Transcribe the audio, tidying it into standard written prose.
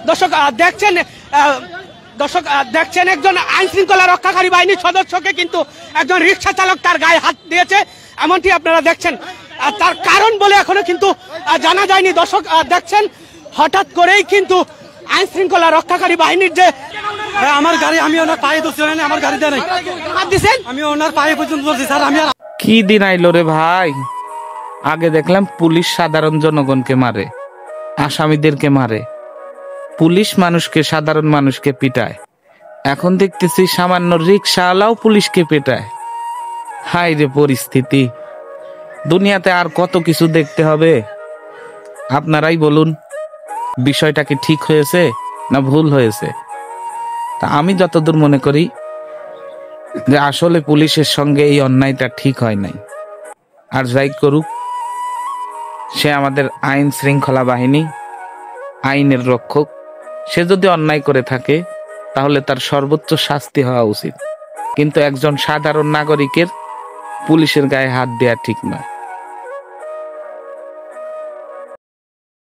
দর্শক দেখছেন একজন আইন শৃঙ্খলা রক্ষাকারী বাহিনীর সদস্যকে কিন্তু একজন রিক্সা চালক তার গায়ে হাত দিয়েছে, এমনটি আপনারা দেখছেন। তার কারণ বলে এখনো কিন্তু জানা যায়নি। দর্শক দেখছেন হঠাৎ করেই কিন্তু আইন শৃঙ্খলা রক্ষাকারী বাহিনীর যে আমার গাড়ি, আমি ওনার পায়ে ধরছি, আমার গাড়ি দেয় নাই, আমি ওনার পায়ে পর্যন্ত ধরছি স্যার। আমি কি দিন আইলো রে ভাই? আগে দেখলাম পুলিশ সাধারণ জনগণকে মারে, আসামিদেরকে মারে, পুলিশ মানুষকে, সাধারণ মানুষকে পিটায়। এখন দেখতেছি সামান্য রিক্সাওয়ালাও পুলিশকে পেটায়। হাই রে পরিস্থিতি! দুনিয়াতে আর কত কিছু দেখতে হবে? আপনারাই বলুন, বিষয়টা কি ঠিক হয়েছে না ভুল হয়েছে? তা আমি যতদূর মনে করি যে আসলে পুলিশের সঙ্গে এই অন্যায়টা ঠিক হয় নাই। আর যাই করুক, সে আমাদের আইন শৃঙ্খলা বাহিনী, আইনের রক্ষক। সে যদি অন্যায় করে থাকে তাহলে তার সর্বোচ্চ শাস্তি হওয়া উচিত, কিন্তু একজন সাধারণ নাগরিকের পুলিশের গায়ে হাত দেওয়া ঠিক নয়।